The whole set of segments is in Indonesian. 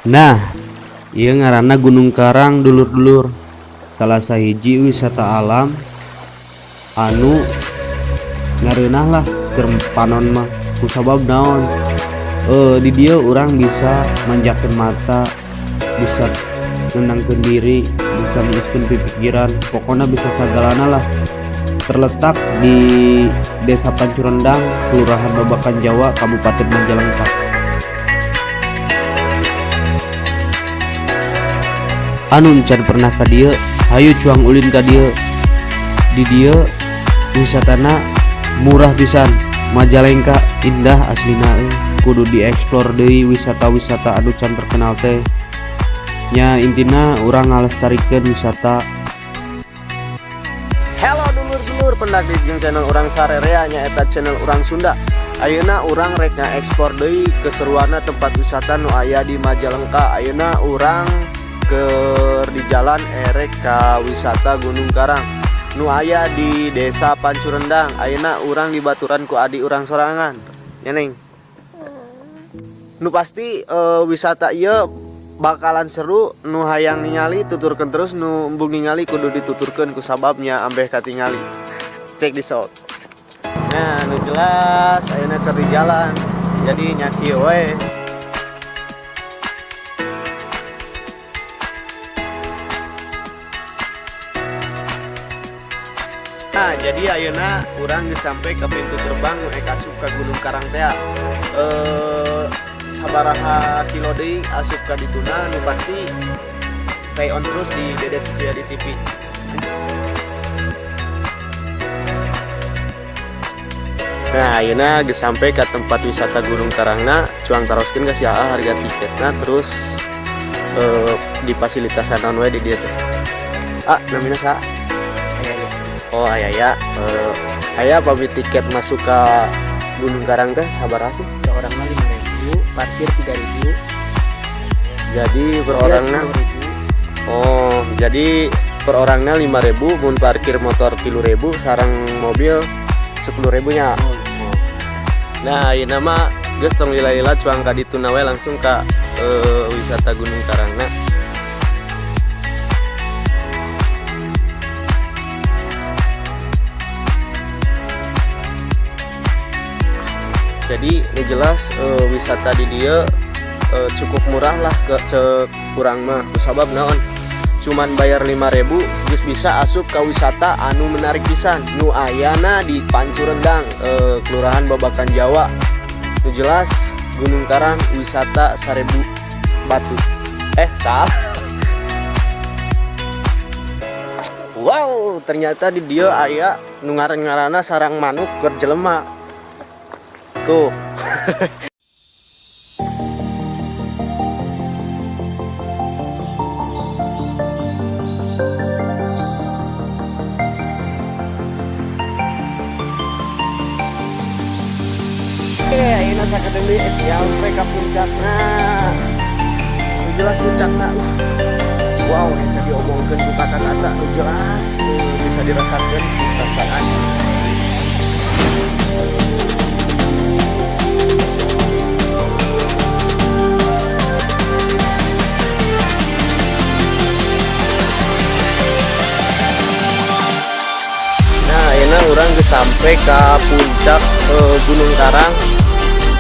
Nah, ieu ngaranna Gunung Karang dulur-dulur. Salah sahiji wisata alam anu ngareunah lah keur panon mah. Kusabab naon? Di dieu urang bisa manjakeun mata, bisa nenangkeun diri, bisa niiskeun pikiran, pokoknya bisa sagalana lah. Terletak di Desa Pancurendang, Kelurahan Babakan Jawa, Kabupaten Majalengka. Anu encan pernah ka dieu, hayu cuang ulin ka dieu. Di dieu wisatana murah pisan. Majalengka indah aslina kudu dieksplor deui wisata-wisata anu can terkenal teh. Nya intina urang ngalestarikeun wisata. Hello dulur-dulur pendak di channel urang Sarerea nyaeta channel urang Sunda. Ayeuna urang rek ngaekspor deui keseruanna tempat wisata nu aya di Majalengka. Ayeuna urang keur di jalan erek ka wisata Gunung Karang nu aya di Desa Pancurendang. Ayeuna urang dibaturan ku adi urang sorangan. Ya Neng. Nu pasti wisata ieu bakalan seru. Nu hayang ningali tuturkeun terus, nu embung ningali kudu dituturkeun ku sababnya ambeh katingali. Check this out. Nah, nu jelas ayeuna keur di jalan. Jadi nya kieu we. Nah, jadi ayeuna urang geus sampe ke pintu gerbang nu asup ka Gunung Karang teh. Sabaraha kilo deui asup ka dituna, nu pasti stay on terus di Dede Setiadi TV. Nah, ayeuna geus sampe ka tempat wisata Gunung Karangna, cuang taroskeun ka sia harga tiketna terus difasilitasan naon we di dieu teh. Namina sa? Oh aya pabrik tiket masuk ke Gunung Karang teh sabaraha sih? Per orang mah 5.000, parkir 3.000. Jadi per orangna jadi per orangna 5.000, mun parkir motor 3.000, sareng mobil 10.000 nya. Nah, ieu mah geus tong lila-lila cuang ka dituna we langsung ka wisata Gunung Karangna. Jadi ini jelas wisata di dia cukup murah lah ke kurang mah. Kusabab naon? Cuman bayar 5.000 geus bisa asup ka wisata anu menarik pisan nu ayana di Pancurendang, Kelurahan Babakan Jawa. Nu jelas Gunung Karang wisata 1000 batu. Salah. Wow, ternyata di dia aya nu ngaran-ngaranna sarang manuk keur jelema. Tuh. Ayeuna sakedeung deui sampai ka puncakna. Jelas puncakna. Wow, bisa diomongkeun ku kata-kata jelas, bisa dirasakeun perasaan. Urang geus sampai ke puncak Gunung Karang.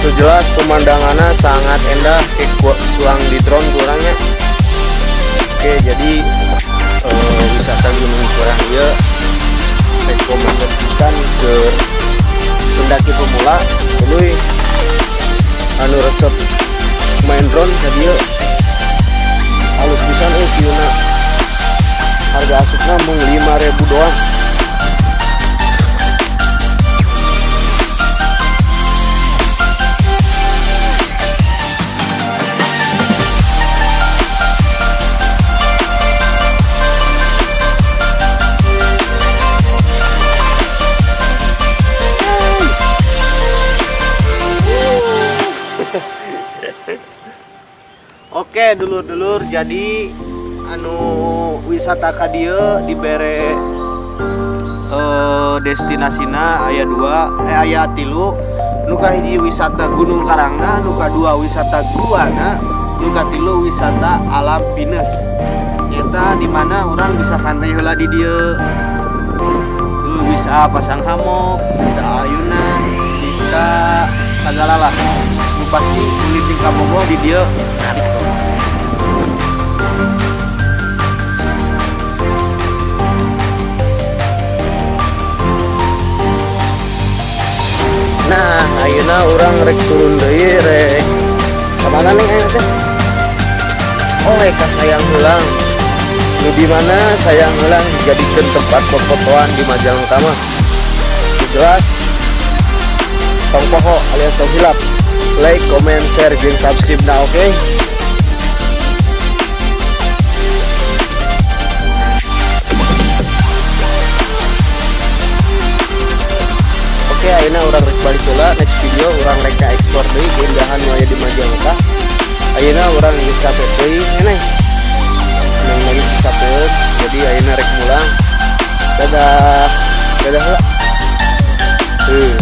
Itu jelas pemandangannya sangat indah, cuang di drone kurangnya. Oke, jadi wisata Gunung Karang ieu rekomendasikan ke pendaki pemula. Tuluy anu resep main drone ka dieu halus pisan vieuna. Harga asupna mung 5.000 doang. Oke dulur-dulur, jadi anu wisata ka dieu dibere destinasina aya 2 aya 3. Nu kahiji wisata Gunung Karangna, nu kadua wisata guana. nu katilu wisata alam pinus. Nyata di mana orang bisa santai heula di dieu. Lu bisa pasang hammock, bisa ayunan, bisa segala lah. Lu pasti kulit tingkah boboh di dieu menarik tuh. Nah, ayeuna urang rek turun deui rek. Kemana nih ayeuna teh? Oh, ka sayang heulang. Nu di mana sayang heulang dijadikeun tempat fotoan di Majalengka mah. Jelas. Tong poho alias tong hilap. Like, comment, share, jeung subscribe na, oke? Oke, ayeuna urang rek balik heula. Next video urang rek ka ekspor deui keindahan nu aya di Majalengka. Ayeuna urang geus capek deui eneh. Nang lagi capek, jadi ayeuna rek mulang. Dadah. Dadah heula.